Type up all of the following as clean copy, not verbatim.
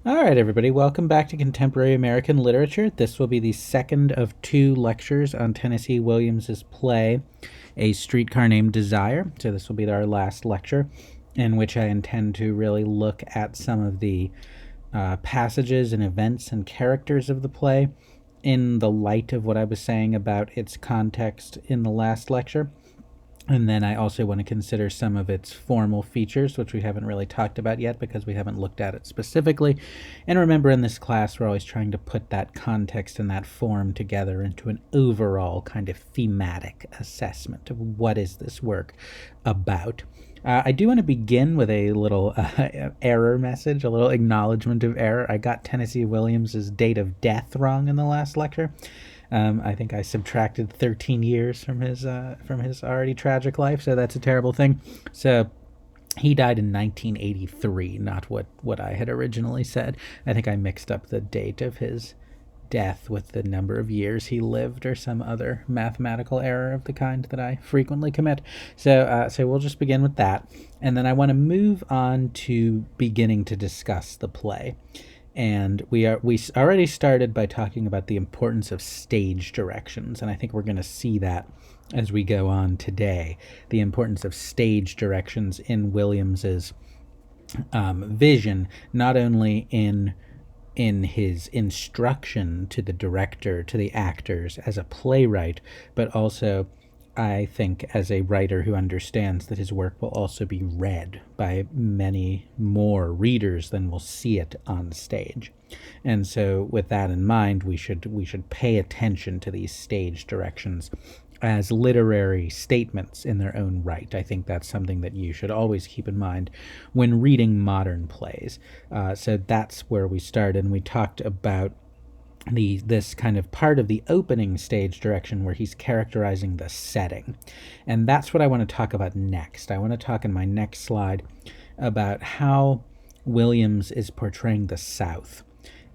All right, everybody, welcome back to Contemporary American Literature. This will be the second of two lectures on Tennessee Williams's play, A Streetcar Named Desire. So, this will be our last lecture, in which I intend to really look at some of the passages and events and characters of the play in the light of what I was saying about its context in the last lecture. And then I also want to consider some of its formal features, which we haven't really talked about yet because we haven't looked at it specifically. And remember, in this class, we're always trying to put that context and that form together into an overall kind of thematic assessment of what is this work about. I do want to begin with a little error message, a little acknowledgement of error. I got Tennessee Williams's date of death wrong in the last lecture. I think I subtracted 13 years from his already tragic life, so that's a terrible thing. So he died in 1983, not what I had originally said. I think I mixed up the date of his death with the number of years he lived, or some other mathematical error of the kind that I frequently commit. So we'll just begin with that, and then I want to move on to beginning to discuss the play. And we already started by talking about the importance of stage directions, and I think we're going to see that as we go on today. The importance of stage directions in Williams's vision, not only in his instruction to the director, to the actors as a playwright, but also, I think, as a writer who understands that his work will also be read by many more readers than will see it on stage. And so with that in mind, we should pay attention to these stage directions as literary statements in their own right. I think that's something that you should always keep in mind when reading modern plays. So that's where we started, and we talked about this kind of part of the opening stage direction where he's characterizing the setting. And that's what I want to talk about next. I want to talk in my next slide about how Williams is portraying the South.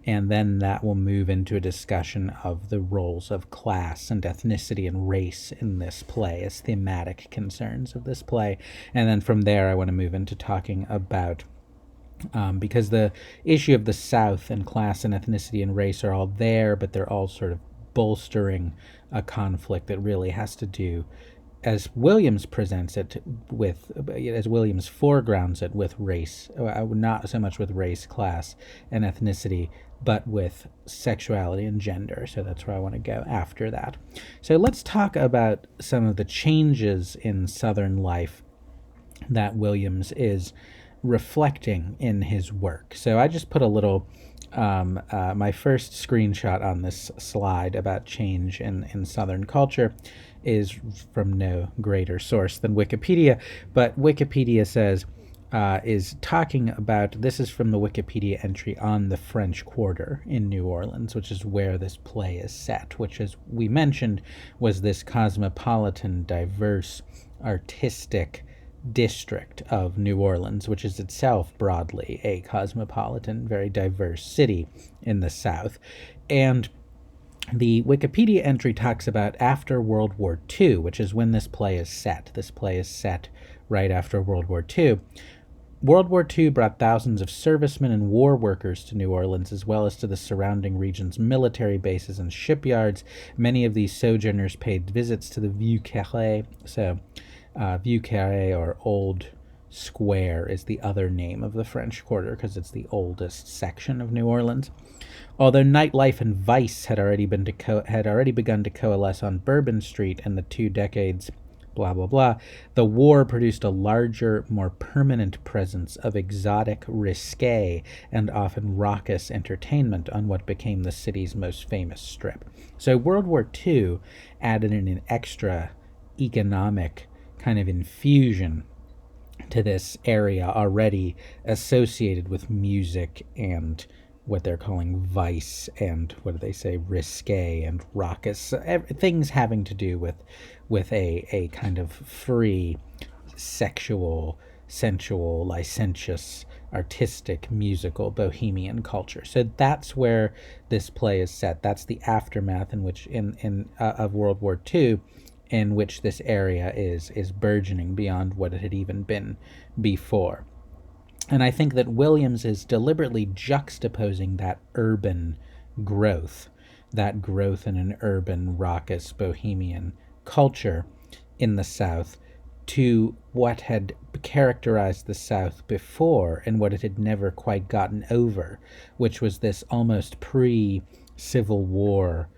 And then that will move into a discussion of the roles of class and ethnicity and race in this play as thematic concerns of this play. And then from there, I want to move into talking about because the issue of the South and class and ethnicity and race are all there, but they're all sort of bolstering a conflict that really has to do, as Williams presents it, as Williams foregrounds it, with race, not so much with race, class, and ethnicity, but with sexuality and gender. So that's where I want to go after that. So let's talk about some of the changes in Southern life that Williams is reflecting in his work. So I just put a little, my first screenshot on this slide about change in Southern culture is from no greater source than Wikipedia, but Wikipedia says, is talking about, this is from the Wikipedia entry on the French Quarter in New Orleans, which is where this play is set, which, as we mentioned, was this cosmopolitan, diverse, artistic district of New Orleans, which is itself broadly a cosmopolitan, very diverse city in the South. And the Wikipedia entry talks about after World War II, which is when this play is set. This play is set right after World War II. World War II brought thousands of servicemen and war workers to New Orleans, as well as to the surrounding region's military bases and shipyards. Many of these sojourners paid visits to the Vieux Carré. So, Vieux Carré, or Old Square, is the other name of the French Quarter because it's the oldest section of New Orleans. Although nightlife and vice had already begun to coalesce on Bourbon Street in the 2 decades, blah, blah, blah, the war produced a larger, more permanent presence of exotic, risque, and often raucous entertainment on what became the city's most famous strip. So World War II added in an extra economic kind of infusion to this area already associated with music and what they're calling vice and, what do they say, risque and raucous, things having to do with a kind of free, sexual, sensual, licentious, artistic, musical, bohemian culture. So that's where this play is set. That's the aftermath in which of World War II, in which this area is burgeoning beyond what it had even been before. And I think that Williams is deliberately juxtaposing that urban growth, that growth in an urban, raucous, bohemian culture in the South, to what had characterized the South before and what it had never quite gotten over, which was this almost pre-Civil War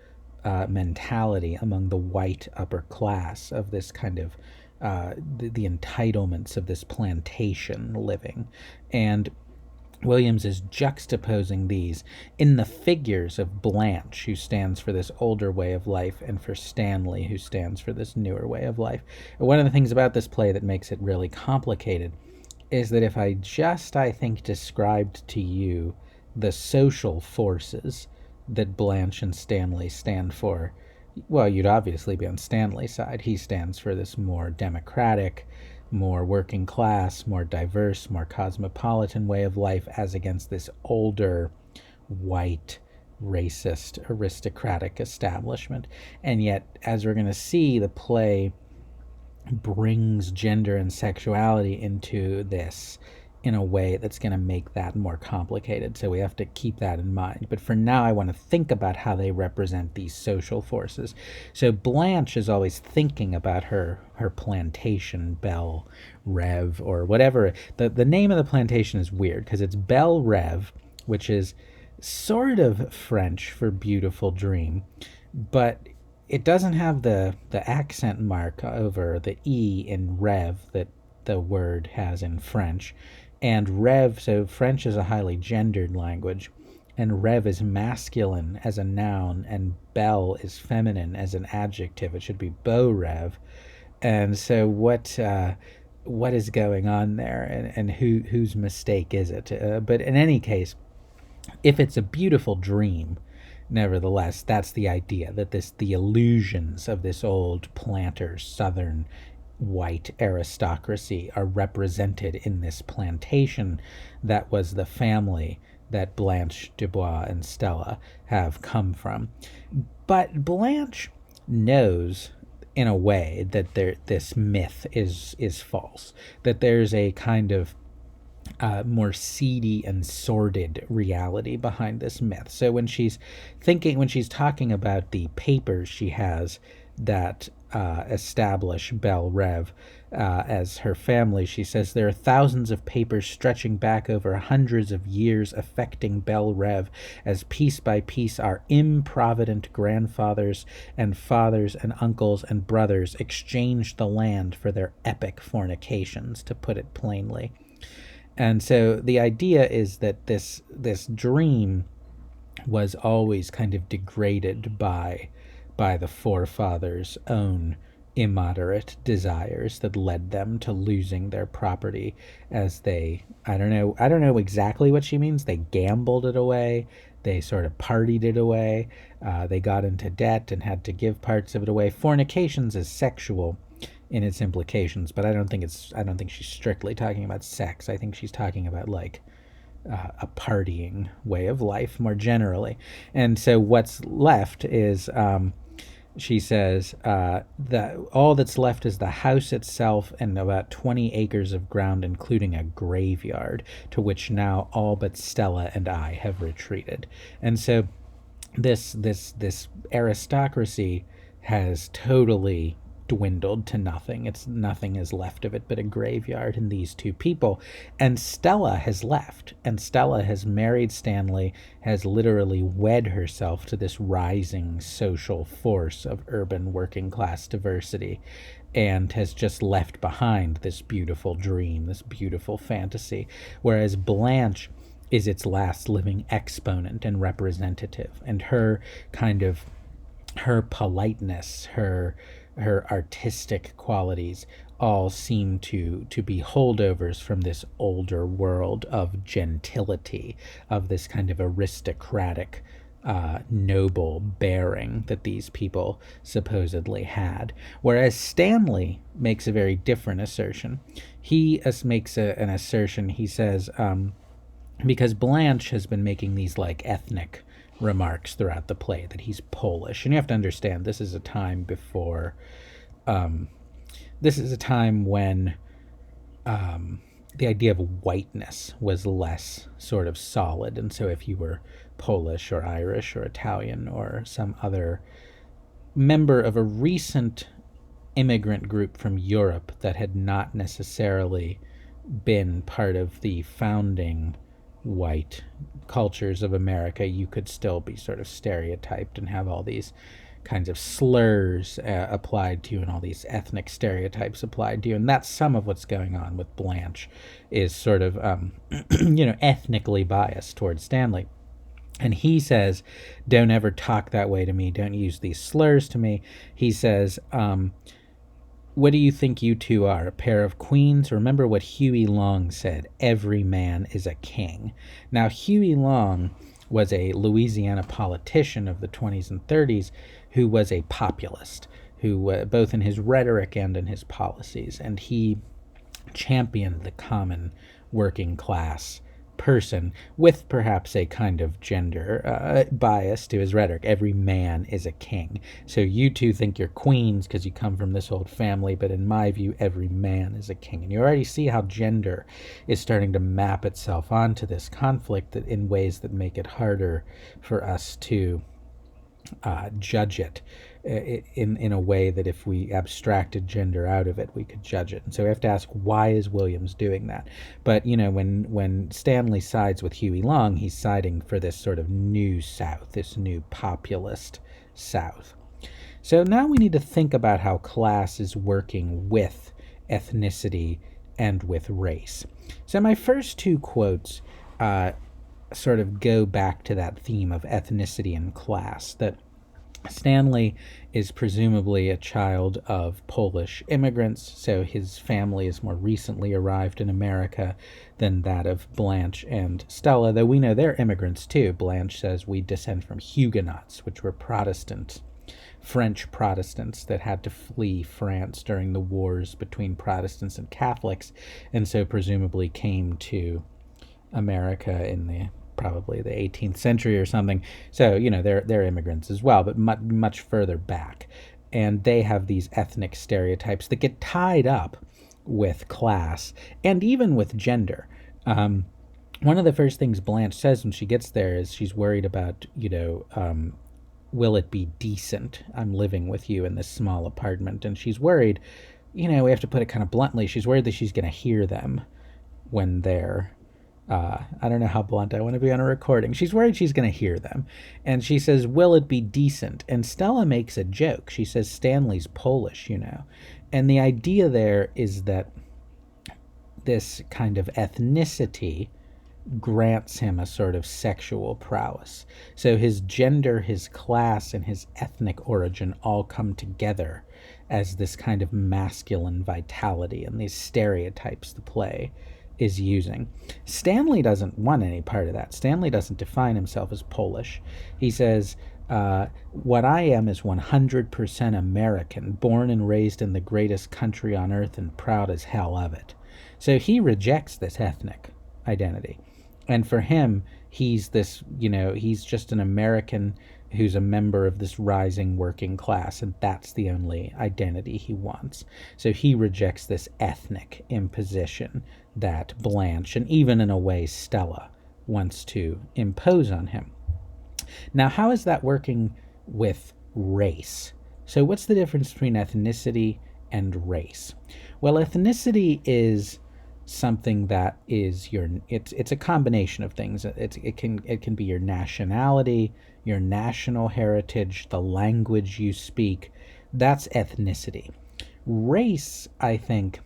mentality among the white upper class of this kind of the entitlements of this plantation living. And Williams is juxtaposing these in the figures of Blanche, who stands for this older way of life, and for Stanley, who stands for this newer way of life. And one of the things about this play that makes it really complicated is that if I just, I think, described to you the social forces that Blanche and Stanley stand for, well, you'd obviously be on Stanley's side. He stands for this more democratic, more working class, more diverse, more cosmopolitan way of life, as against this older, white, racist, aristocratic establishment. And yet, as we're going to see, the play brings gender and sexuality into this in a way that's going to make that more complicated. So we have to keep that in mind. But for now, I want to think about how they represent these social forces. So Blanche is always thinking about her plantation, Belle Rev, or whatever. The name of the plantation is weird because it's Belle Rev, which is sort of French for beautiful dream, but it doesn't have the accent mark over the E in Rev that the word has in French. And Rev, so French is a highly gendered language, and Rev is masculine as a noun, and Belle is feminine as an adjective. It should be Beau Rev. And so what is going on there, and whose mistake is it? But in any case, if it's a beautiful dream, nevertheless, that's the idea, that the illusions of this old planter southern white aristocracy are represented in this plantation that was the family that Blanche Dubois and Stella have come from. But Blanche knows, in a way, that this myth is false, that there's a kind of more seedy and sordid reality behind this myth. So when she's talking about the papers she has that establish Belle Rev as her family, she says there are thousands of papers stretching back over hundreds of years affecting Belle Rev, as piece by piece our improvident grandfathers and fathers and uncles and brothers exchanged the land for their epic fornications, to put it plainly. And so the idea is that this dream was always kind of degraded by the forefathers' own immoderate desires that led them to losing their property as they, I don't know exactly what she means. They gambled it away. They sort of partied it away. They got into debt and had to give parts of it away. Fornications is sexual in its implications, but I don't think she's strictly talking about sex. I think she's talking about like a partying way of life more generally. And so what's left is, she says, that all that's left is the house itself and about 20 acres of ground, including a graveyard, to which now all but Stella and I have retreated. And so this aristocracy has totally dwindled to nothing. Nothing is left of it but a graveyard and these two people. And Stella has left, and Stella has married Stanley, has literally wed herself to this rising social force of urban working class diversity, and has just left behind this beautiful dream, this beautiful fantasy. Whereas Blanche is its last living exponent and representative, and her politeness, her artistic qualities all seem to be holdovers from this older world of gentility, of this kind of aristocratic, noble bearing that these people supposedly had. Whereas Stanley makes a very different assertion. He makes an assertion, he says, because Blanche has been making these like ethnic remarks throughout the play, that he's Polish. And you have to understand, this is a time before, this is a time when the idea of whiteness was less sort of solid. And so if you were Polish or Irish or Italian or some other member of a recent immigrant group from Europe that had not necessarily been part of the founding white cultures of America, you could still be sort of stereotyped and have all these kinds of slurs applied to you and all these ethnic stereotypes applied to you. And that's some of what's going on with Blanche, is sort of, ethnically biased towards Stanley. And he says, don't ever talk that way to me. Don't use these slurs to me. He says, what do you think you two are, a pair of queens? Remember what Huey Long said, every man is a king. Now, Huey Long was a Louisiana politician of the 20s and 30s who was a populist, who both in his rhetoric and in his policies. And he championed the common working class person with perhaps a kind of gender bias to his rhetoric. Every man is a king. So you two think you're queens because you come from this old family, but in my view, every man is a king. And you already see how gender is starting to map itself onto this conflict in ways that make it harder for us to judge it in a way that if we abstracted gender out of it, we could judge it. And so we have to ask, why is Williams doing that? But, when Stanley sides with Huey Long, he's siding for this sort of new South, this new populist South. So now we need to think about how class is working with ethnicity and with race. So my first two quotes sort of go back to that theme of ethnicity and class, that Stanley is presumably a child of Polish immigrants, so his family is more recently arrived in America than that of Blanche and Stella, though we know they're immigrants too. Blanche says we descend from Huguenots, which were Protestant, French Protestants that had to flee France during the wars between Protestants and Catholics, and so presumably came to America in probably the 18th century or something. So, they're immigrants as well, but much further back. And they have these ethnic stereotypes that get tied up with class and even with gender. One of the first things Blanche says when she gets there is she's worried about, will it be decent? I'm living with you in this small apartment. And she's worried, we have to put it kind of bluntly, she's worried that she's going to hear them when they're I don't know how blunt I want to be on a recording. She's worried she's going to hear them. And she says, will it be decent? And Stella makes a joke. She says, Stanley's Polish, And the idea there is that this kind of ethnicity grants him a sort of sexual prowess. So his gender, his class, and his ethnic origin all come together as this kind of masculine vitality and these stereotypes the play is using. Stanley doesn't want any part of that. Stanley doesn't define himself as Polish. He says, what I am is 100% American, born and raised in the greatest country on earth and proud as hell of it. So he rejects this ethnic identity. And for him, he's this, he's just an American who's a member of this rising working class, and that's the only identity he wants. So he rejects this ethnic imposition that Blanche, and even in a way Stella, wants to impose on him. Now, how is that working with race? So what's the difference between ethnicity and race? Well, ethnicity is something that is it's a combination of things. It can be your nationality, your national heritage, the language you speak. That's ethnicity. Race, I think,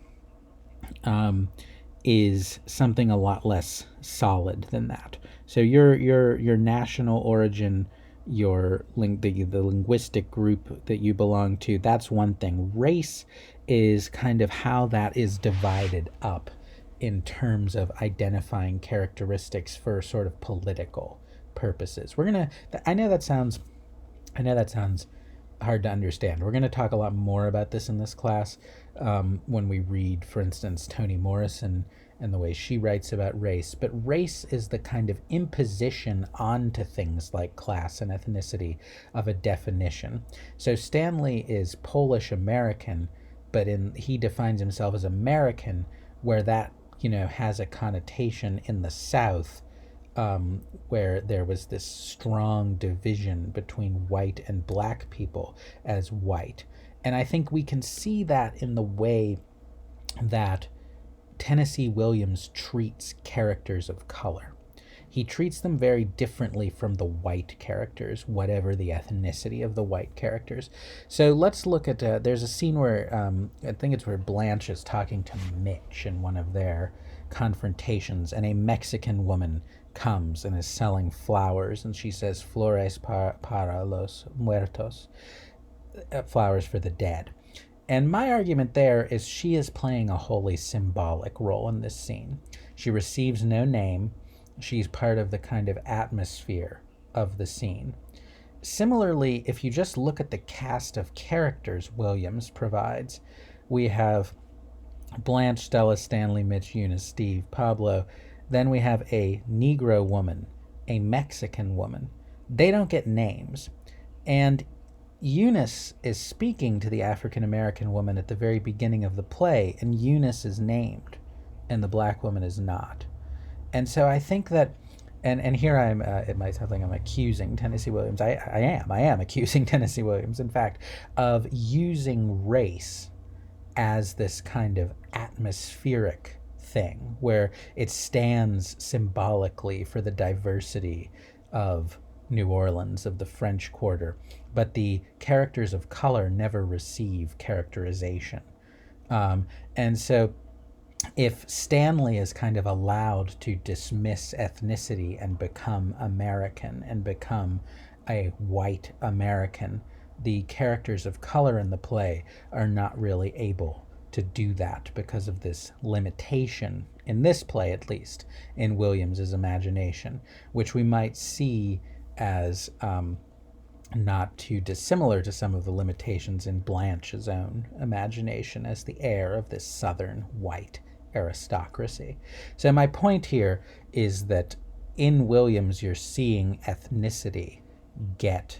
is something a lot less solid than that. So your national origin, the linguistic group that you belong to, that's one thing. Race is kind of how that is divided up in terms of identifying characteristics for sort of political purposes. I know that sounds hard to understand. We're going to talk a lot more about this in this class when we read, for instance, Toni Morrison and the way she writes about race. But race is the kind of imposition onto things like class and ethnicity of a definition. So Stanley is Polish American, but he defines himself as American, where that has a connotation in the South, where there was this strong division between white and black people as white. And I think we can see that in the way that Tennessee Williams treats characters of color. He treats them very differently from the white characters, whatever the ethnicity of the white characters. So let's look at, there's a scene where, I think it's where Blanche is talking to Mitch in one of their confrontations, and a Mexican woman comes and is selling flowers, and she says, flores para los muertos, flowers for the dead. And my argument there is she is playing a wholly symbolic role in this scene. She receives no name. She's part of the kind of atmosphere of the scene. Similarly, if you just look at the cast of characters Williams provides, we have Blanche, Stella, Stanley, Mitch, Eunice, Steve, Pablo. Then we have a Negro woman, a Mexican woman. They don't get names. And Eunice is speaking to the African-American woman at the very beginning of the play, and Eunice is named, and the black woman is not. And so I think that, and here I'm, it might sound like I'm accusing Tennessee Williams. I am accusing Tennessee Williams, in fact, of using race as this kind of atmospheric thing, where it stands symbolically for the diversity of New Orleans, of the French Quarter, but the characters of color never receive characterization. And so if Stanley is kind of allowed to dismiss ethnicity and become American and become a white American, the characters of color in the play are not really able to do that because of this limitation, in this play at least, in Williams's imagination, which we might see as not too dissimilar to some of the limitations in Blanche's own imagination as the heir of this southern white aristocracy. So my point here is that in Williams you're seeing ethnicity get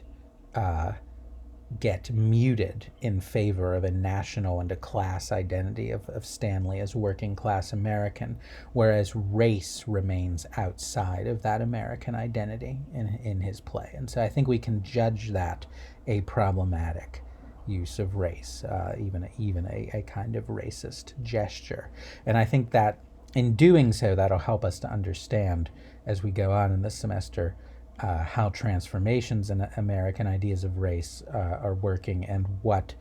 muted in favor of a national and a class identity of Stanley as working class American, whereas race remains outside of that American identity in his play. And so I think we can judge that a problematic use of race, even a kind of racist gesture. And I think that in doing so, that'll help us to understand as we go on in this semester how transformations in American ideas of race are working, and what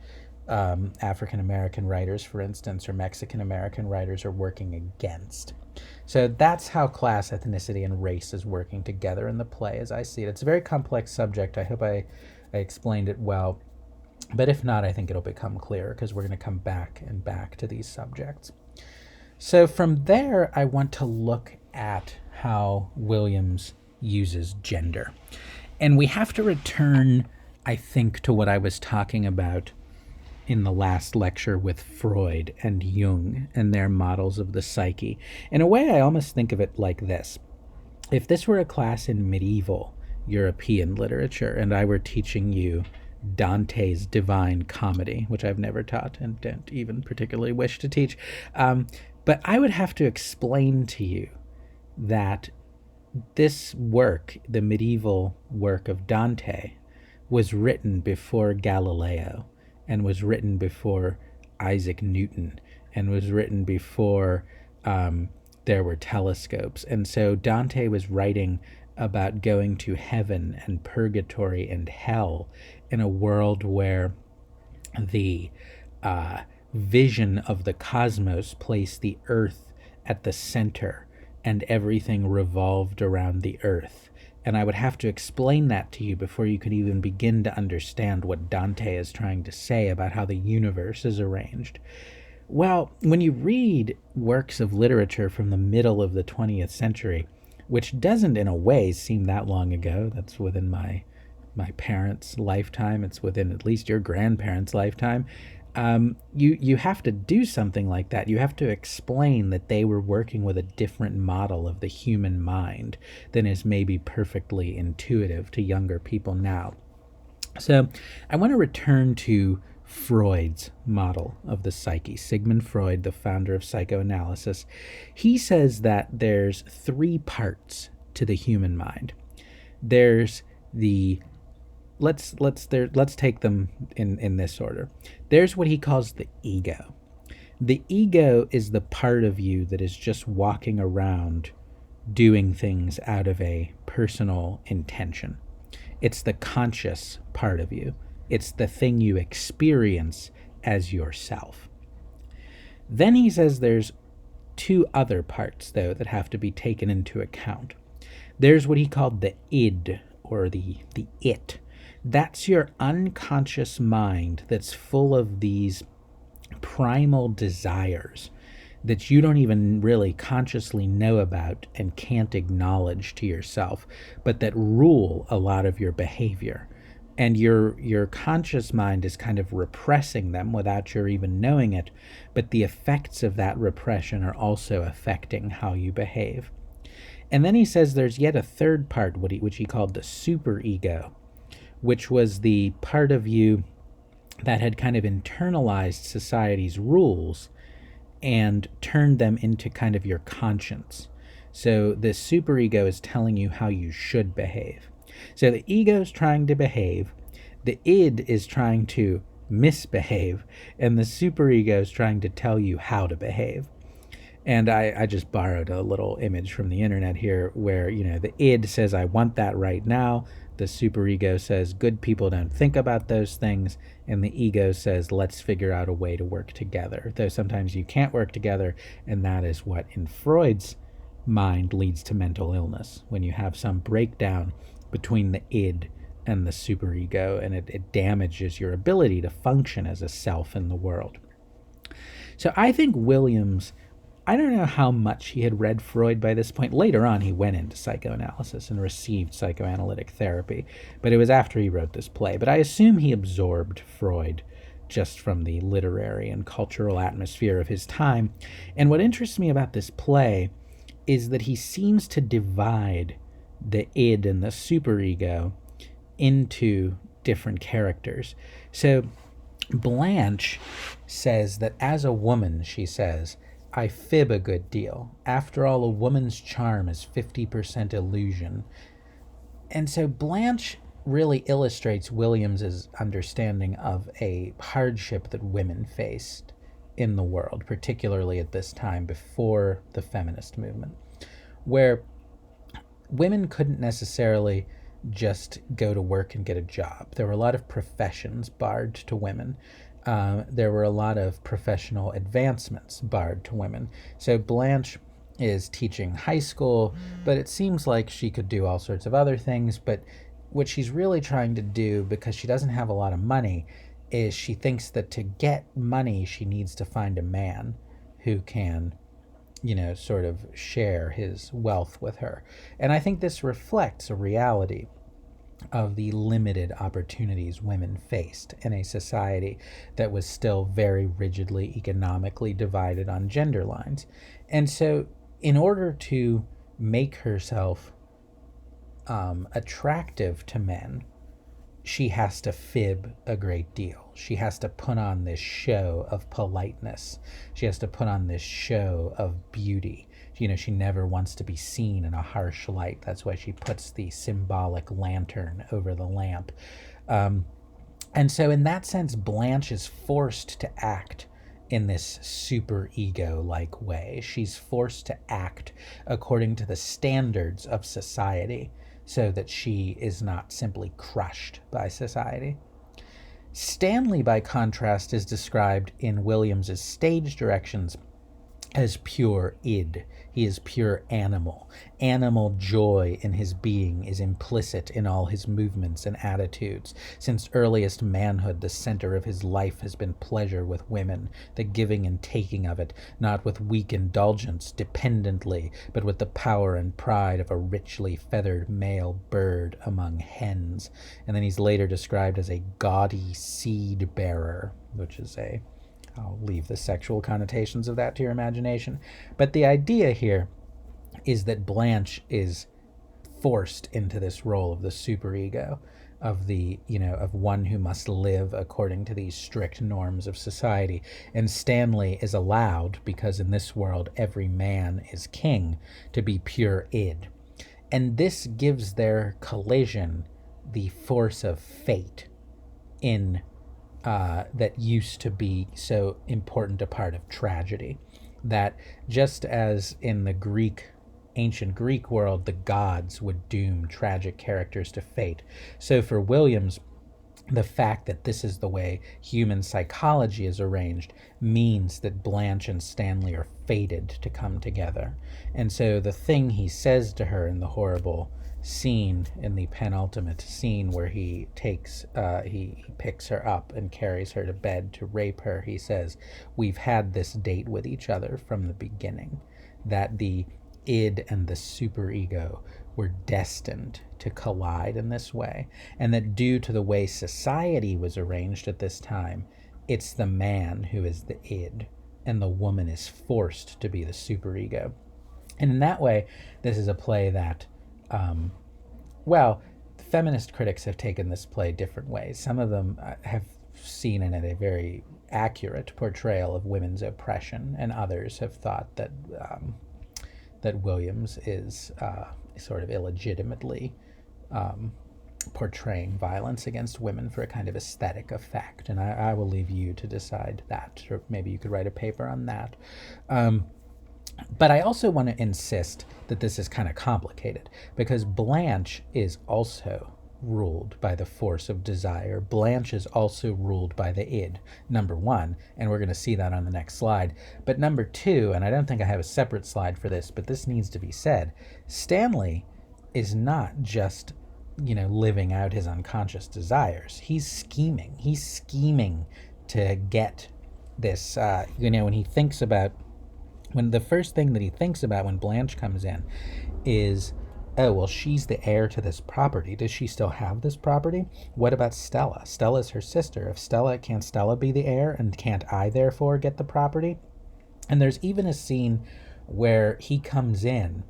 African American writers, for instance, or Mexican American writers are working against. So that's how class, ethnicity, and race is working together in the play as I see it. It's a very complex subject. I hope I explained it well. But if not, I think it'll become clearer because we're going to come back and back to these subjects. So from there, I want to look at how Williams uses gender. And we have to return, I think, to what I was talking about in the last lecture with Freud and Jung and their models of the psyche. In a way, I almost think of it like this. If this were a class in medieval European literature and I were teaching you Dante's Divine Comedy, which I've never taught and don't even particularly wish to teach, but I would have to explain to you that this work, the medieval work of Dante, was written before Galileo, and was written before Isaac Newton, and was written before there were telescopes. And so Dante was writing about going to heaven and purgatory and hell in a world where the vision of the cosmos placed the earth at the center and everything revolved around the earth. And I would have to explain that to you before you could even begin to understand what Dante is trying to say about how the universe is arranged. Well, when you read works of literature from the middle of the 20th century, which doesn't in a way seem that long ago, that's within my parents' lifetime, it's within at least your grandparents' lifetime, you have to do something like that. You have to explain that they were working with a different model of the human mind than is maybe perfectly intuitive to younger people now. So I want to return to Freud's model of the psyche. Sigmund Freud, the founder of psychoanalysis, he says that there's three parts to the human mind. There's the let's take them in this order. There's what he calls the ego. The ego is the part of you that is just walking around doing things out of a personal intention. It's the conscious part of you. It's the thing you experience as yourself. Then he says there's two other parts, though, that have to be taken into account. There's what he called the id, or the it. That's your unconscious mind that's full of these primal desires that you don't even really consciously know about and can't acknowledge to yourself, but that rule a lot of your behavior. And your conscious mind is kind of repressing them without your even knowing it, but the effects of that repression are also affecting how you behave. And then he says there's yet a third part, which he called the superego, which was the part of you that had kind of internalized society's rules and turned them into kind of your conscience. So the superego is telling you how you should behave. So the ego is trying to behave, the id is trying to misbehave, and the superego is trying to tell you how to behave. And I just borrowed a little image from the internet here where, the id says, I want that right now. The superego says, good people don't think about those things. And the ego says, let's figure out a way to work together. Though sometimes you can't work together. And that is what, in Freud's mind, leads to mental illness. When you have some breakdown between the id and the superego, and it damages your ability to function as a self in the world. So I think Williams, I don't know how much he had read Freud by this point. Later on, he went into psychoanalysis and received psychoanalytic therapy, but it was after he wrote this play. But I assume he absorbed Freud just from the literary and cultural atmosphere of his time. And what interests me about this play is that he seems to divide the id and the superego into different characters. So Blanche says that as a woman, she says, I fib a good deal. After all, a woman's charm is 50% illusion. And so Blanche really illustrates Williams's understanding of a hardship that women faced in the world, particularly at this time before the feminist movement, where women couldn't necessarily just go to work and get a job. There were a lot of professions barred to women. There were a lot of professional advancements barred to women. So Blanche is teaching high school, but it seems like she could do all sorts of other things. But what she's really trying to do, because she doesn't have a lot of money, is she thinks that to get money, she needs to find a man who can, sort of share his wealth with her. And I think this reflects a reality of the limited opportunities women faced in a society that was still very rigidly economically divided on gender lines. And so in order to make herself attractive to men, she has to fib a great deal. She has to put on this show of politeness. She has to put on this show of beauty. She never wants to be seen in a harsh light. That's why she puts the symbolic lantern over the lamp. And so in that sense, Blanche is forced to act in this super ego-like way. She's forced to act according to the standards of society so that she is not simply crushed by society. Stanley, by contrast, is described in Williams's stage directions as pure id. He is pure animal. Animal joy in his being is implicit in all his movements and attitudes. Since earliest manhood, the center of his life has been pleasure with women, the giving and taking of it, not with weak indulgence dependently, but with the power and pride of a richly feathered male bird among hens. And then he's later described as a gaudy seed bearer, which is I'll leave the sexual connotations of that to your imagination. But the idea here is that Blanche is forced into this role of the superego. of the, of one who must live according to these strict norms of society. And Stanley is allowed, because in this world every man is king, to be pure id. And this gives their collision the force of fate in that used to be so important a part of tragedy. That just as in the ancient Greek world, the gods would doom tragic characters to fate, so for Williams, the fact that this is the way human psychology is arranged means that Blanche and Stanley are fated to come together. And so the thing he says to her in the horrible scene, in the penultimate scene where he takes he picks her up and carries her to bed to rape her, he says, "We've had this date with each other from the beginning," that the id and the superego were destined to collide in this way, and that due to the way society was arranged at this time, it's the man who is the id and the woman is forced to be the superego. And in that way, this is a play that feminist critics have taken this play different ways. Some of them have seen in it a very accurate portrayal of women's oppression, and others have thought that Williams is sort of illegitimately portraying violence against women for a kind of aesthetic effect. And I will leave you to decide that, or maybe you could write a paper on that. But I also want to insist that this is kind of complicated, because Blanche is also ruled by the force of desire. Blanche is also ruled by the id, number one, and we're going to see that on the next slide. But number two, and I don't think I have a separate slide for this, but this needs to be said, Stanley is not just, living out his unconscious desires. He's scheming. He's scheming to get this, when the first thing that he thinks about when Blanche comes in is, oh, well, she's the heir to this property. Does she still have this property? What about Stella? Stella's her sister. Can't Stella be the heir, and can't I therefore get the property? And there's even a scene where he comes in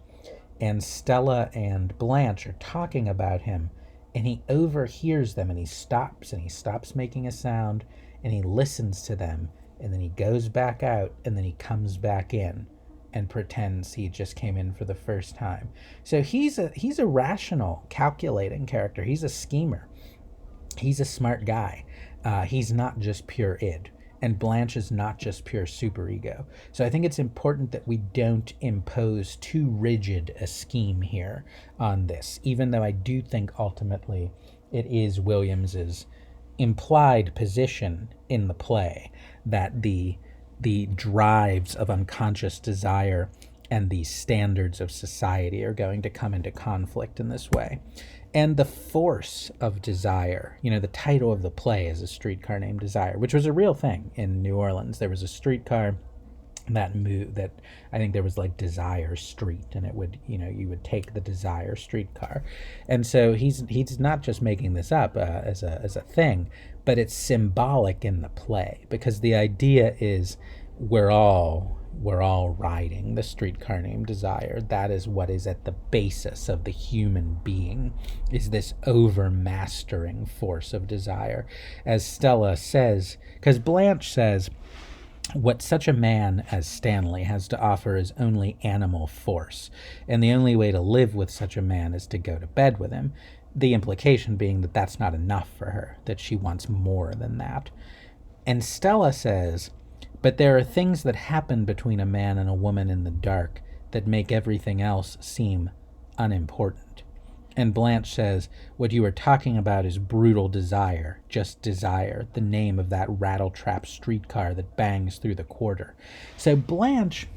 and Stella and Blanche are talking about him, and he overhears them, and he stops making a sound, and he listens to them, and then he goes back out, and then he comes back in and pretends he just came in for the first time. So he's a rational, calculating character. He's a schemer. He's a smart guy. He's not just pure id. And Blanche is not just pure superego. So I think it's important that we don't impose too rigid a scheme here on this, even though I do think ultimately it is Williams's implied position in the play that the drives of unconscious desire and the standards of society are going to come into conflict in this way. And the force of desire, the title of the play is A Streetcar Named Desire, which was a real thing in New Orleans. There was a streetcar that moved, that I think there was like Desire Street, and it would, you would take the Desire streetcar. And so he's not just making this up as a thing, but it's symbolic in the play, because the idea is we're all riding the streetcar named Desire. That is what is at the basis of the human being, is this overmastering force of desire. As Stella says, because Blanche says, what such a man as Stanley has to offer is only animal force, and the only way to live with such a man is to go to bed with him. The implication being that that's not enough for her, that she wants more than that. And Stella says, but there are things that happen between a man and a woman in the dark that make everything else seem unimportant. And Blanche says, what you are talking about is brutal desire, just desire, the name of that rattletrap streetcar that bangs through the quarter. So Blanche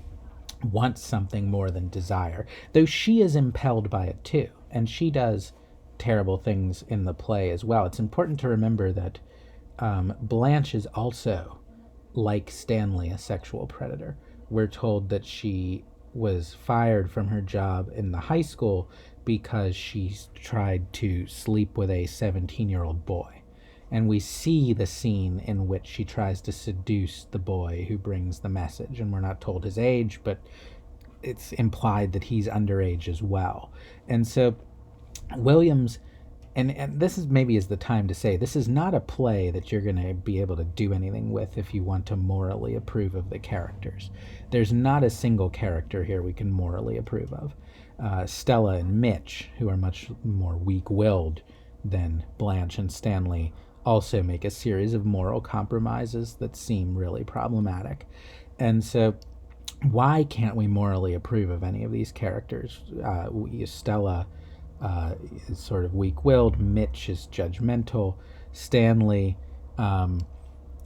wants something more than desire, though she is impelled by it too, and she does terrible things in the play as well. It's important to remember that Blanche is also, like Stanley, a sexual predator. We're told that she was fired from her job in the high school because she tried to sleep with a 17-year-old boy. And we see the scene in which she tries to seduce the boy who brings the message. And we're not told his age, but it's implied that he's underage as well. And so Williams and this is maybe is the time to say this is not a play that you're going to be able to do anything with if you want to morally approve of the characters. There's not a single character here we can morally approve of. Stella and Mitch, who are much more weak-willed than Blanche and Stanley, also make a series of moral compromises that seem really problematic. And so why can't we morally approve of any of these characters? Stella is sort of weak-willed. Mitch is judgmental. Stanley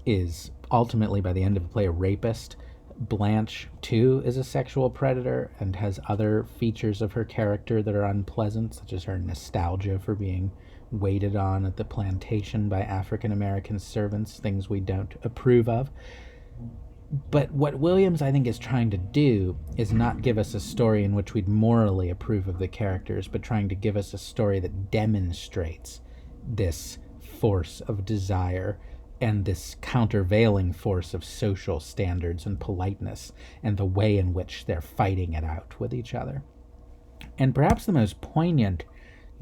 is ultimately, by the end of the play, a rapist. Blanche, too, is a sexual predator and has other features of her character that are unpleasant, such as her nostalgia for being waited on at the plantation by African-American servants, things we don't approve of. But what Williams, I think, is trying to do is not give us a story in which we'd morally approve of the characters, but trying to give us a story that demonstrates this force of desire and this countervailing force of social standards and politeness and the way in which they're fighting it out with each other. And perhaps the most poignant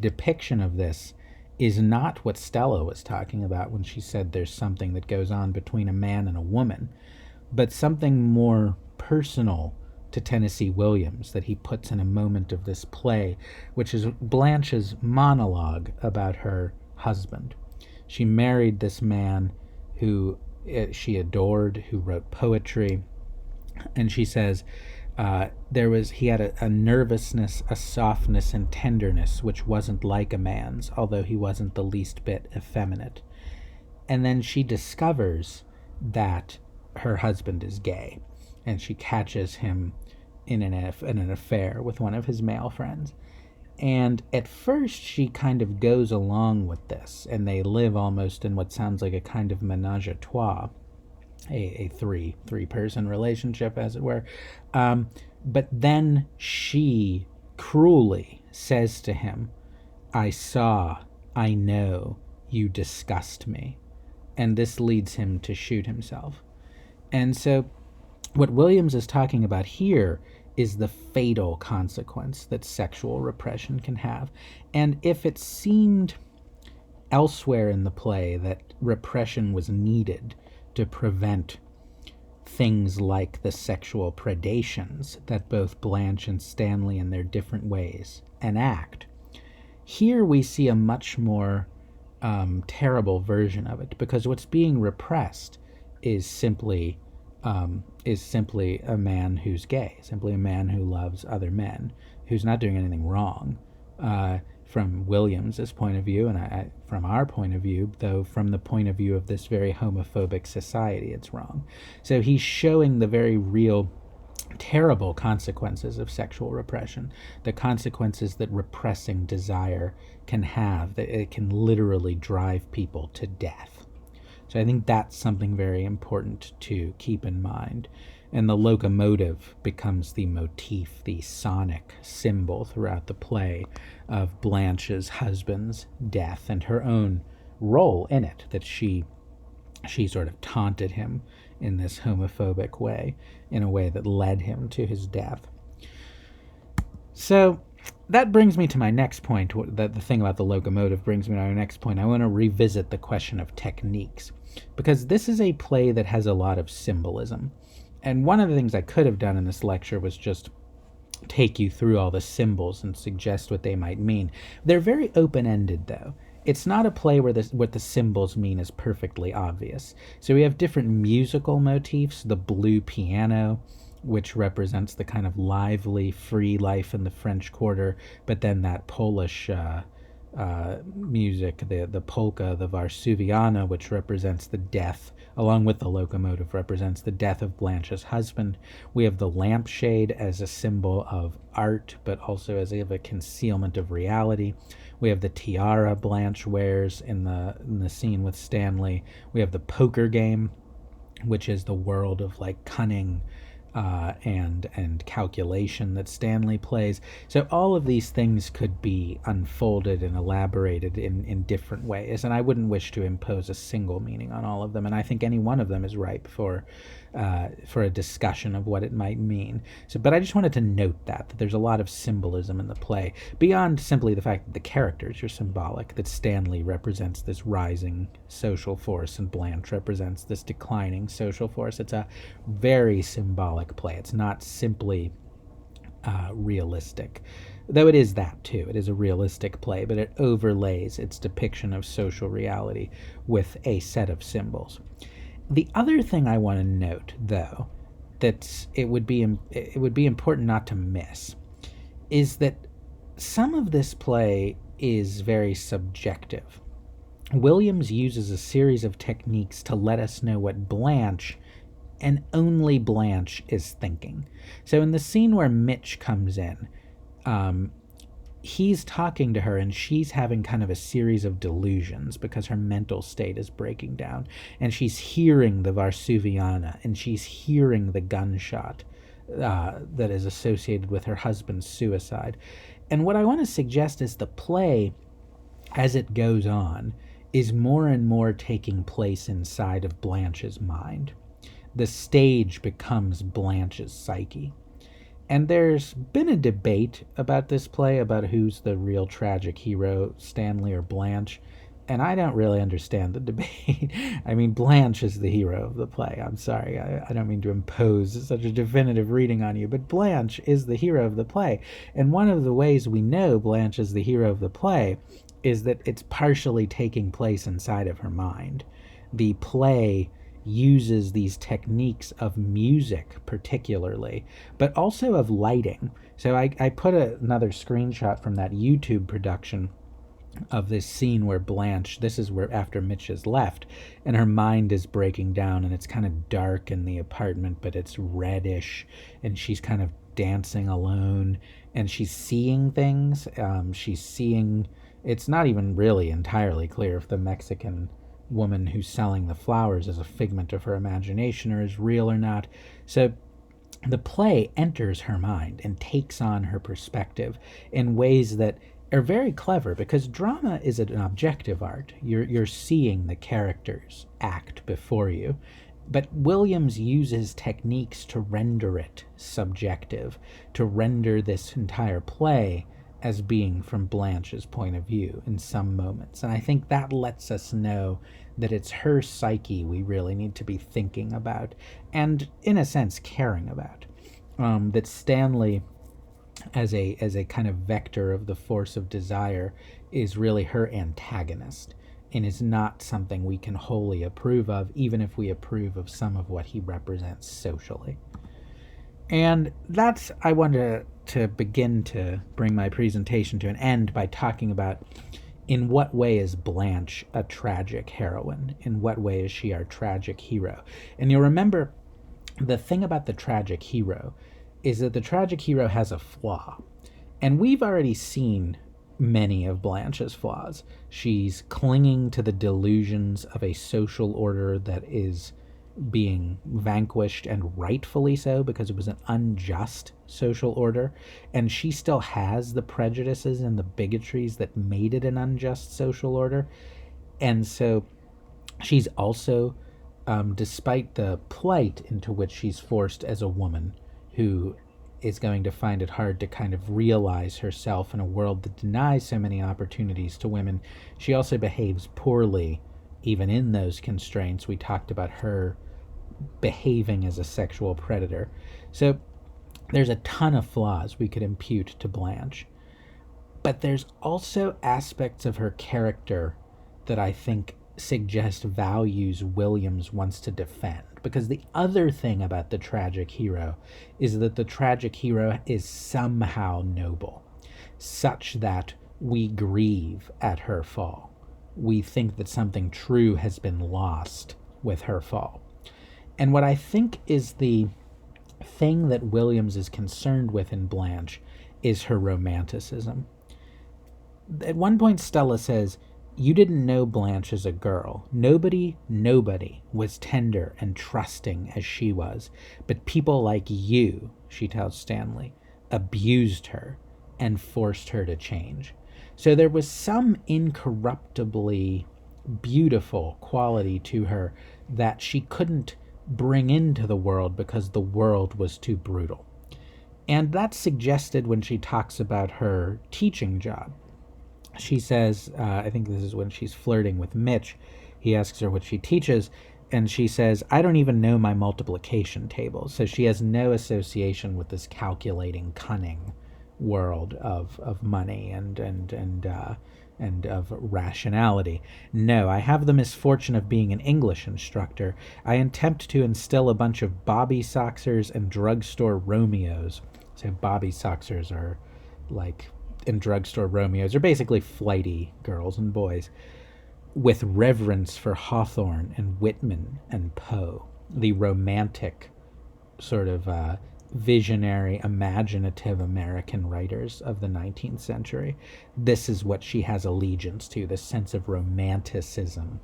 depiction of this is not what Stella was talking about when she said there's something that goes on between a man and a woman, but something more personal to Tennessee Williams that he puts in a moment of this play, which is Blanche's monologue about her husband. She married this man who she adored, who wrote poetry, and she says he had a nervousness, a softness, and tenderness which wasn't like a man's, although he wasn't the least bit effeminate. And then she discovers that her husband is gay, and she catches him in an affair with one of his male friends. And at first she kind of goes along with this, and they live almost in what sounds like a kind of menage a trois, a three-person relationship, as it were. But then she cruelly says to him, I know, you disgust me. And this leads him to shoot himself. And so what Williams is talking about here is the fatal consequence that sexual repression can have. And if it seemed elsewhere in the play that repression was needed to prevent things like the sexual predations that both Blanche and Stanley in their different ways enact, here we see a much more terrible version of it, because what's being repressed is simply a man who's gay, simply a man who loves other men, who's not doing anything wrong from Williams's point of view, and from our point of view, though from the point of view of this very homophobic society, it's wrong. So he's showing the very real, terrible consequences of sexual repression, the consequences that repressing desire can have, that it can literally drive people to death. So I think that's something very important to keep in mind. And the locomotive becomes the motif, the sonic symbol throughout the play of Blanche's husband's death and her own role in it, that she sort of taunted him in this homophobic way, in a way that led him to his death. So that brings me to my next point. The thing about the locomotive brings me to my next point. I want to revisit the question of techniques, because this is a play that has a lot of symbolism. And one of the things I could have done in this lecture was just take you through all the symbols and suggest what they might mean. They're very open-ended, though. It's not a play where what the symbols mean is perfectly obvious. So we have different musical motifs, the blue piano, which represents the kind of lively, free life in the French Quarter, but then that Polish music, the polka, the Varsuviana, which represents the death, along with the locomotive, represents the death of Blanche's husband. We have the lampshade as a symbol of art, but also as a concealment of reality. We have the tiara Blanche wears in the scene with Stanley. We have the poker game, which is the world of like cunning, and calculation that Stanley plays. So all of these things could be unfolded and elaborated in different ways, and I wouldn't wish to impose a single meaning on all of them, and I think any one of them is ripe for a discussion of what it might mean. So, but I just wanted to note that there's a lot of symbolism in the play, beyond simply the fact that the characters are symbolic, that Stanley represents this rising social force and Blanche represents this declining social force. It's a very symbolic play. It's not simply realistic, though it is that too. It is a realistic play, but it overlays its depiction of social reality with a set of symbols. The other thing I want to note, though, that it would be important not to miss, is that some of this play is very subjective. Williams uses a series of techniques to let us know what Blanche, and only Blanche, is thinking. So in the scene where Mitch comes in, he's talking to her and she's having kind of a series of delusions because her mental state is breaking down, and she's hearing the Varsuviana and she's hearing the gunshot that is associated with her husband's suicide. And what I want to suggest is the play, as it goes on, is more and more taking place inside of Blanche's mind. The stage becomes Blanche's psyche. And there's been a debate about this play, about who's the real tragic hero, Stanley or Blanche, and I don't really understand the debate. I mean, Blanche is the hero of the play. I'm sorry, I don't mean to impose such a definitive reading on you, but Blanche is the hero of the play. And one of the ways we know Blanche is the hero of the play is that it's partially taking place inside of her mind. The play uses these techniques of music particularly, but also of lighting. So I put another screenshot from that YouTube production of this scene where Blanche, this is where after Mitch has left, and her mind is breaking down, and it's kind of dark in the apartment, but it's reddish, and she's kind of dancing alone, and she's seeing things. She's seeing, it's not even really entirely clear if the Mexican woman who's selling the flowers is a figment of her imagination or is real or not. So the play enters her mind and takes on her perspective in ways that are very clever, because drama is an objective art. You're seeing the characters act before you, but Williams uses techniques to render it subjective, to render this entire play as being from Blanche's point of view in some moments. And I think that lets us know that it's her psyche we really need to be thinking about and, in a sense, caring about. That Stanley, as a kind of vector of the force of desire, is really her antagonist and is not something we can wholly approve of, even if we approve of some of what he represents socially. And that's, I wanted to begin to bring my presentation to an end by talking about, in what way is Blanche a tragic heroine? In what way is she our tragic hero? And you'll remember, the thing about the tragic hero is that the tragic hero has a flaw. And we've already seen many of Blanche's flaws. She's clinging to the delusions of a social order that is being vanquished, and rightfully so, because it was an unjust social order, and she still has the prejudices and the bigotries that made it an unjust social order. And so she's also, despite the plight into which she's forced as a woman who is going to find it hard to kind of realize herself in a world that denies so many opportunities to women, she also behaves poorly even in those constraints. We talked about her behaving as a sexual predator. So there's a ton of flaws we could impute to Blanche. But there's also aspects of her character that I think suggest values Williams wants to defend. Because the other thing about the tragic hero is that the tragic hero is somehow noble, such that we grieve at her fall. We think that something true has been lost with her fall. And what I think is the thing that Williams is concerned with in Blanche is her romanticism. At one point, Stella says, You didn't know Blanche as a girl. Nobody was tender and trusting as she was. But people like you, she tells Stanley, abused her and forced her to change. So there was some incorruptibly beautiful quality to her that she couldn't bring into the world because the world was too brutal. And that's suggested when she talks about her teaching job. She says, I think this is when she's flirting with Mitch. He asks her what she teaches, and she says, I don't even know my multiplication table. So she has no association with this calculating, cunning world of money and of rationality. No, I have the misfortune of being an English instructor. I attempt to instill a bunch of Bobby Soxers and drugstore Romeos. So Bobby Soxers are like, in drugstore Romeos are basically flighty girls and boys, with reverence for Hawthorne and Whitman and Poe, the romantic sort of visionary, imaginative American writers of the 19th century. This is what she has allegiance to, this sense of romanticism,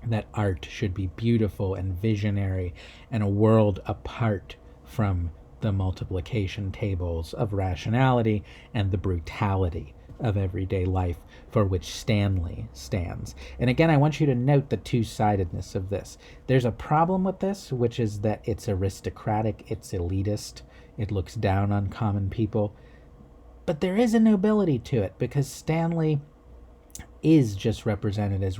that art should be beautiful and visionary and a world apart from the multiplication tables of rationality and the brutality of everyday life for which Stanley stands. And again, I want you to note the two-sidedness of this. There's a problem with this, which is that it's aristocratic, it's elitist, it looks down on common people. But there is a nobility to it, because Stanley is just represented as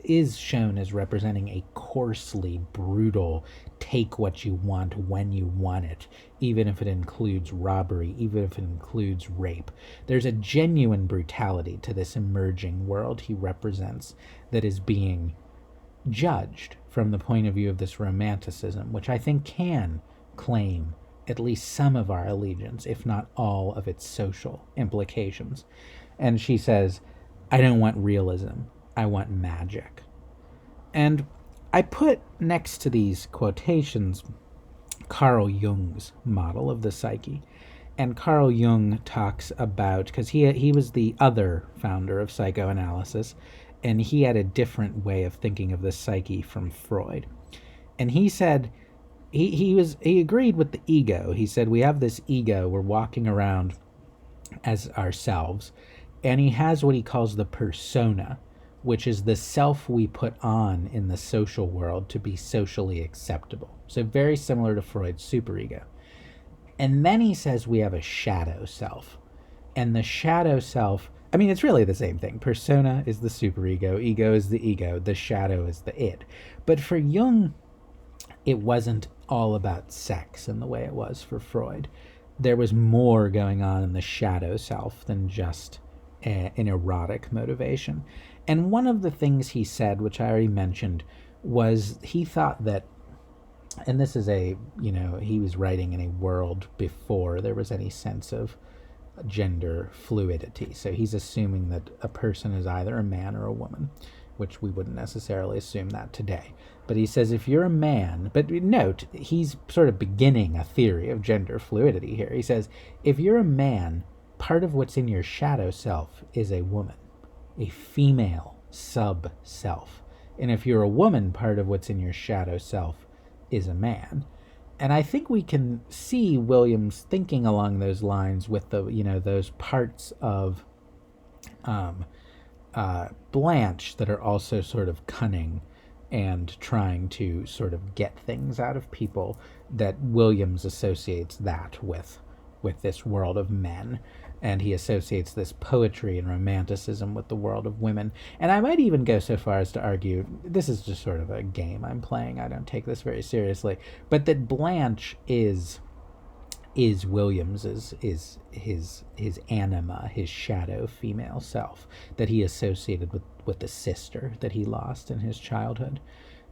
is shown as representing a coarsely brutal, take what you want when you want it, even if it includes robbery, even if it includes rape. There's a genuine brutality to this emerging world he represents that is being judged from the point of view of this romanticism, which I think can claim at least some of our allegiance, if not all of its social implications. And she says, I don't want realism, I want magic. And I put next to these quotations Carl Jung's model of the psyche. And Carl Jung talks about, because he was the other founder of psychoanalysis, and he had a different way of thinking of the psyche from Freud. And he said, he agreed with the ego. He said, we have this ego, we're walking around as ourselves, and he has what he calls the persona, which is the self we put on in the social world to be socially acceptable. So very similar to Freud's superego. And then he says we have a shadow self. And the shadow self, I mean, it's really the same thing. Persona is the superego, ego is the ego, the shadow is the id. But for Jung, it wasn't all about sex in the way it was for Freud. There was more going on in the shadow self than just an erotic motivation. And one of the things he said, which I already mentioned, was he thought that, and this is he was writing in a world before there was any sense of gender fluidity. So he's assuming that a person is either a man or a woman, which we wouldn't necessarily assume that today. But he says if you're a man, but note, he's sort of beginning a theory of gender fluidity here. He says, if you're a man, part of what's in your shadow self is a woman, a female sub-self. And if you're a woman, part of what's in your shadow self is a man. And I think we can see Williams thinking along those lines with the, those parts of Blanche that are also sort of cunning and trying to sort of get things out of people, that Williams associates that with this world of men. And he associates this poetry and romanticism with the world of women. And I might even go so far as to argue, this is just sort of a game I'm playing, I don't take this very seriously, but that Blanche is Williams's, is his anima, his shadow female self, that he associated with the sister that he lost in his childhood.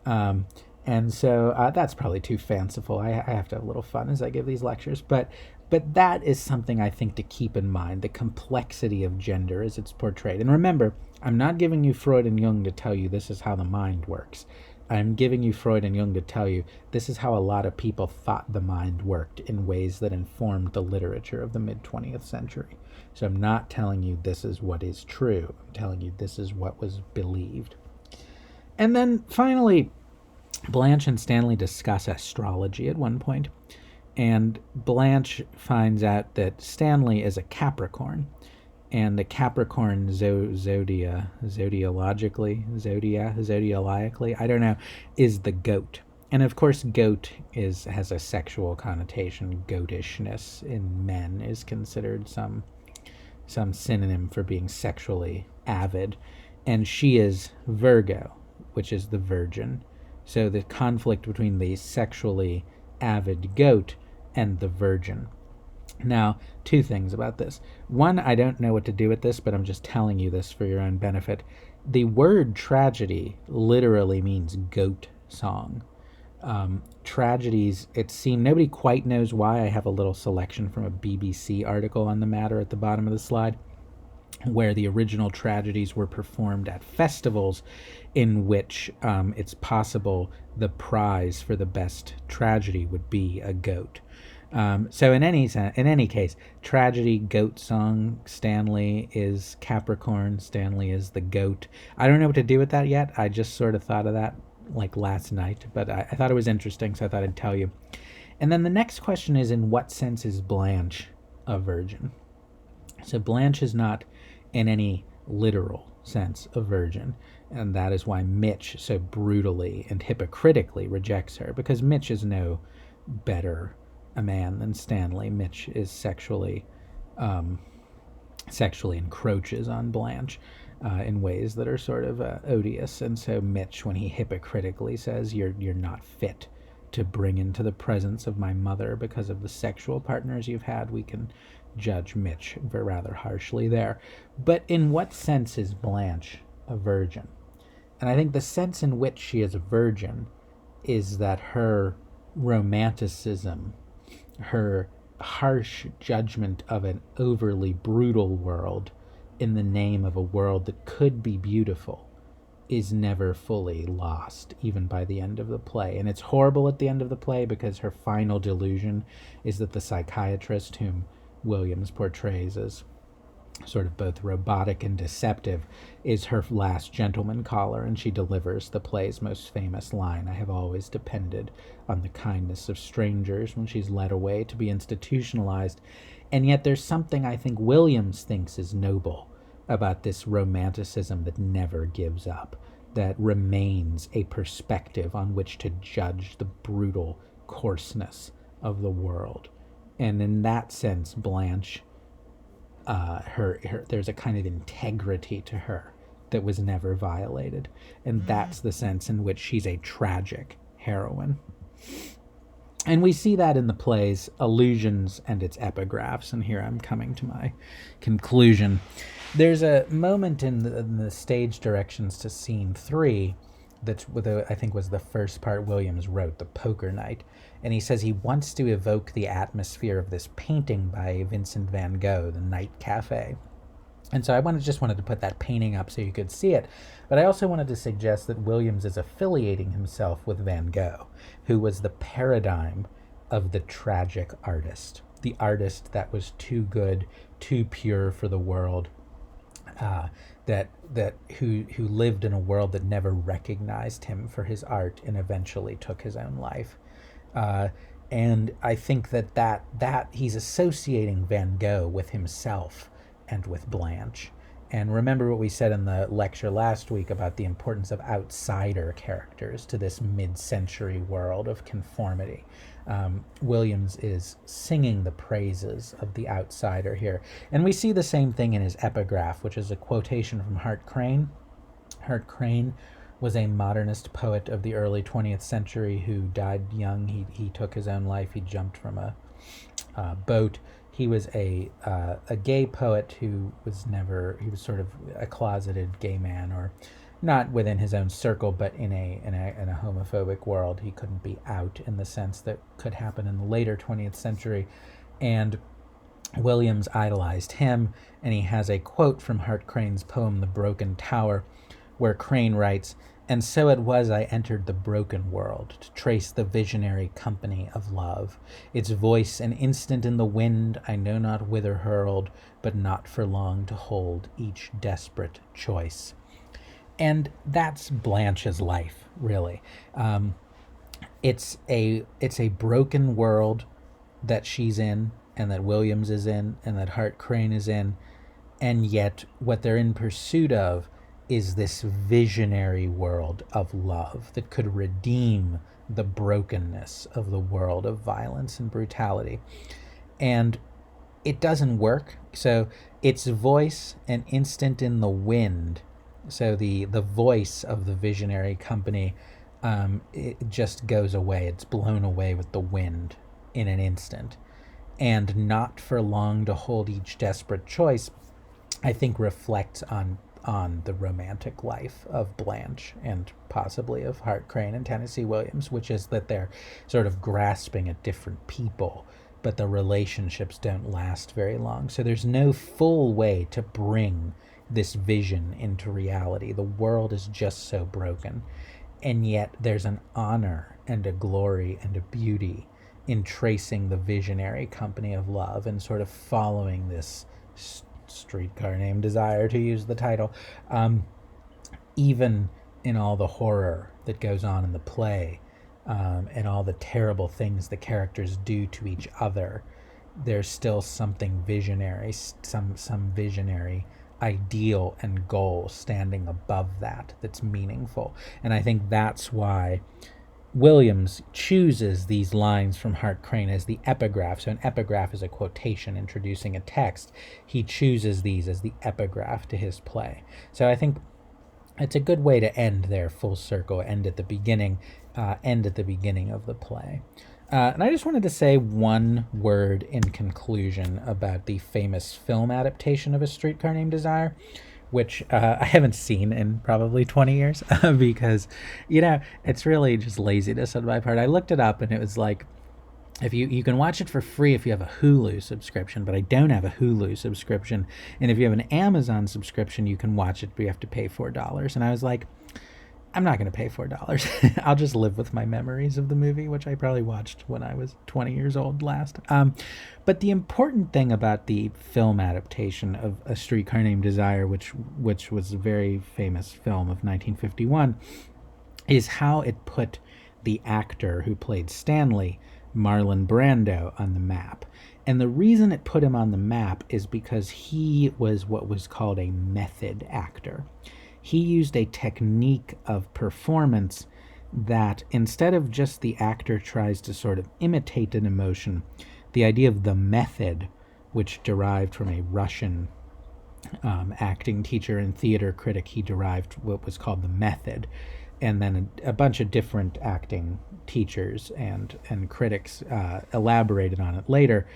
And so that's probably too fanciful. I have to have a little fun as I give these lectures, but that is something I think to keep in mind, the complexity of gender as it's portrayed. And remember, I'm not giving you Freud and Jung to tell you this is how the mind works. I'm giving you Freud and Jung to tell you this is how a lot of people thought the mind worked in ways that informed the literature of the mid-20th century. So I'm not telling you this is what is true. I'm telling you this is what was believed. And then finally, Blanche and Stanley discuss astrology at one point, and Blanche finds out that Stanley is a Capricorn, and the Capricorn zodiologically, I don't know, is the goat. And of course, goat has a sexual connotation. Goatishness in men is considered some synonym for being sexually avid, and she is Virgo, which is the virgin. So the conflict between the sexually avid goat and the virgin. Now, two things about this. One, I don't know what to do with this, but I'm just telling you this for your own benefit. The word tragedy literally means goat song. Tragedies, it seems, nobody quite knows why. I have a little selection from a BBC article on the matter at the bottom of the slide, where the original tragedies were performed at festivals in which it's possible the prize for the best tragedy would be a goat. So in any case, tragedy, goat song, Stanley is Capricorn, Stanley is the goat. I don't know what to do with that yet. I just sort of thought of that like last night, but I thought it was interesting, so I thought I'd tell you. And then the next question is, in what sense is Blanche a virgin? So Blanche is not in any literal sense a virgin, and that is why Mitch so brutally and hypocritically rejects her, because Mitch is no better a man than Stanley. Mitch is sexually encroaches on Blanche in ways that are sort of odious, and so Mitch, when he hypocritically says you're not fit to bring into the presence of my mother because of the sexual partners you've had, we can judge Mitch rather harshly there. But in what sense is Blanche a virgin? And I think the sense in which she is a virgin is that her romanticism, her harsh judgment of an overly brutal world in the name of a world that could be beautiful, is never fully lost, even by the end of the play. And it's horrible at the end of the play because her final delusion is that the psychiatrist, whom Williams portrays as sort of both robotic and deceptive, is her last gentleman caller, and she delivers the play's most famous line, "I have always depended on the kindness of strangers," when she's led away to be institutionalized. And yet there's something I think Williams thinks is noble about this romanticism that never gives up, that remains a perspective on which to judge the brutal coarseness of the world. And in that sense, Blanche, there's a kind of integrity to her that was never violated, and that's the sense in which she's a tragic heroine. And we see that in the plays Allusions and its epigraphs, and here I'm coming to my conclusion. There's a moment in the stage directions to scene 3 that's I think was the first part Williams wrote, the poker night, and he says he wants to evoke the atmosphere of this painting by Vincent van Gogh, The Night Cafe. And so I just wanted to put that painting up so you could see it, but I also wanted to suggest that Williams is affiliating himself with Van Gogh, who was the paradigm of the tragic artist, the artist that was too good, too pure for the world, who lived in a world that never recognized him for his art and eventually took his own life. And I think that he's associating Van Gogh with himself and with Blanche. And remember what we said in the lecture last week about the importance of outsider characters to this mid-century world of conformity. Williams is singing the praises of the outsider here. And we see the same thing in his epigraph, which is a quotation from Hart Crane. Hart Crane was a modernist poet of the early 20th century who died young. He took his own life. He jumped from a boat. He was a gay poet who he was sort of a closeted gay man, or not within his own circle, but in a homophobic world. He couldn't be out in the sense that could happen in the later 20th century. And Williams idolized him, and he has a quote from Hart Crane's poem, The Broken Tower, where Crane writes, And so it was I entered the broken world to trace the visionary company of love. Its voice an instant in the wind, I know not whither hurled, but not for long to hold each desperate choice. And that's Blanche's life, really. It's a broken world that she's in, and that Williams is in, and that Hart Crane is in, and yet what they're in pursuit of is this visionary world of love that could redeem the brokenness of the world of violence and brutality. And it doesn't work. So its voice, an instant in the wind. So the voice of the visionary company, it just goes away. It's blown away with the wind in an instant. And not for long to hold each desperate choice, I think reflects on the romantic life of Blanche and possibly of Hart Crane and Tennessee Williams, which is that they're sort of grasping at different people, but the relationships don't last very long. So there's no full way to bring this vision into reality. The world is just so broken. And yet there's an honor and a glory and a beauty in tracing the visionary company of love and sort of following this streetcar named Desire, to use the title, even in all the horror that goes on in the play, and all the terrible things the characters do to each other. There's still something visionary, some visionary ideal and goal standing above that's meaningful. And I think that's why Williams chooses these lines from Hart Crane as the epigraph. So an epigraph is a quotation introducing a text. He chooses these as the epigraph to his play. So I think it's a good way to end there, full circle, end at the beginning of the play. And I just wanted to say one word in conclusion about the famous film adaptation of A Streetcar Named Desire, which I haven't seen in probably 20 years because, it's really just laziness on my part. I looked it up and it was like, if you can watch it for free if you have a Hulu subscription, but I don't have a Hulu subscription. And if you have an Amazon subscription, you can watch it, but you have to pay $4. And I was like, I'm not going to pay $4. I'll just live with my memories of the movie, which I probably watched when I was 20 years old last. But the important thing about the film adaptation of A Streetcar Named Desire, which was a very famous film of 1951, is how it put the actor who played Stanley, Marlon Brando, on the map. And the reason it put him on the map is because he was what was called a method actor. He used a technique of performance that, instead of just the actor tries to sort of imitate an emotion, the idea of the method, which derived from a Russian acting teacher and theater critic, he derived what was called the method. And then a bunch of different acting teachers and critics elaborated on it later.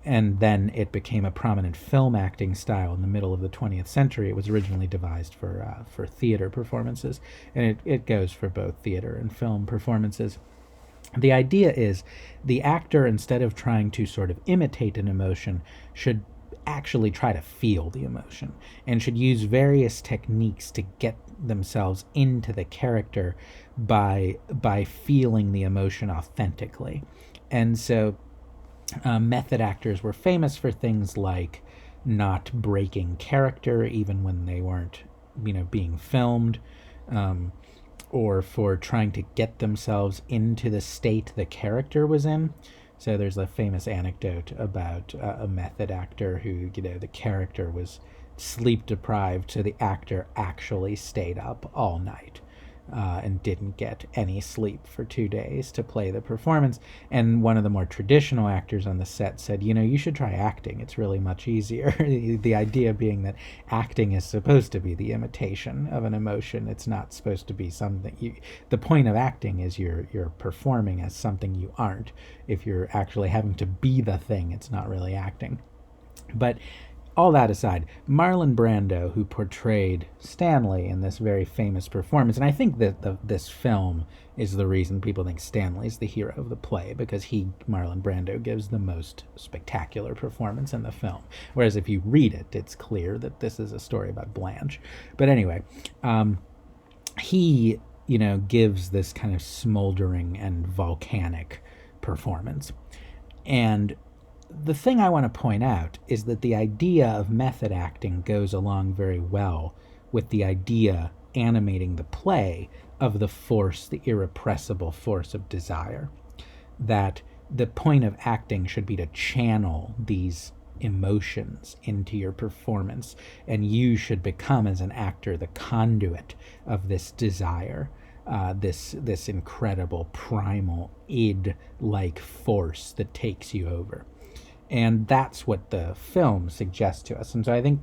And then it became a prominent film acting style in the middle of the 20th century. It was originally devised for theater performances, and it goes for both theater and film performances. The idea is the actor, instead of trying to sort of imitate an emotion, should actually try to feel the emotion and should use various techniques to get themselves into the character by feeling the emotion authentically. And so method actors were famous for things like not breaking character even when they weren't, being filmed, or for trying to get themselves into the state the character was in. So there's a famous anecdote about a method actor who, the character was sleep deprived, so the actor actually stayed up all night and didn't get any sleep for 2 days to play the performance. And one of the more traditional actors on the set said, you should try acting. It's really much easier. The idea being that acting is supposed to be the imitation of an emotion. It's not supposed to be something the point of acting is you're performing as something you aren't. If you're actually having to be the thing, it's not really acting. But all that aside, Marlon Brando, who portrayed Stanley in this very famous performance, and I think that this film is the reason people think Stanley's the hero of the play, because Marlon Brando, gives the most spectacular performance in the film. Whereas if you read it, it's clear that this is a story about Blanche. But anyway, he gives this kind of smoldering and volcanic performance. And the thing I want to point out is that the idea of method acting goes along very well with the idea animating the play of the force, the irrepressible force of desire. That the point of acting should be to channel these emotions into your performance, and you should become, as an actor, the conduit of this desire, this incredible primal id-like force that takes you over. And that's what the film suggests to us. And so I think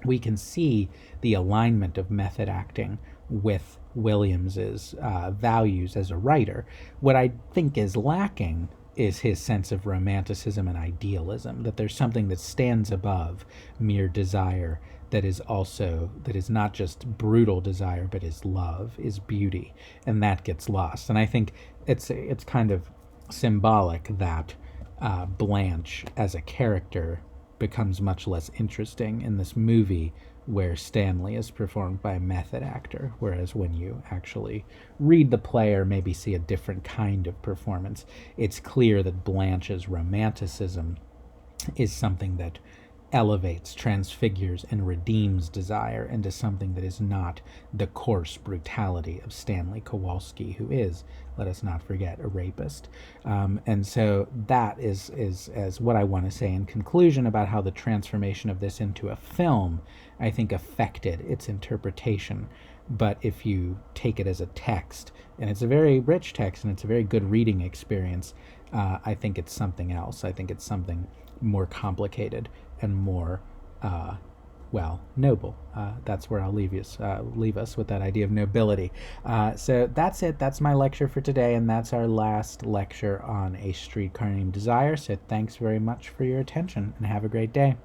we can see the alignment of method acting with Williams's values as a writer. What I think is lacking is his sense of romanticism and idealism, that there's something that stands above mere desire, that is not just brutal desire, but is love, is beauty, and that gets lost. And I think it's kind of symbolic that Blanche as a character becomes much less interesting in this movie, where Stanley is performed by a method actor, whereas when you actually read the play or maybe see a different kind of performance, it's clear that Blanche's romanticism is something that elevates, transfigures, and redeems desire into something that is not the coarse brutality of Stanley Kowalski, who is, let us not forget, a rapist. And so that is as what I want to say in conclusion about how the transformation of this into a film, I think, affected its interpretation. But if you take it as a text, and it's a very rich text and it's a very good reading experience, I think it's something else. I think it's something more complicated and more, noble. That's where I'll leave us with that idea of nobility. So that's it. That's my lecture for today, and that's our last lecture on A Streetcar Named Desire. So thanks very much for your attention, and have a great day.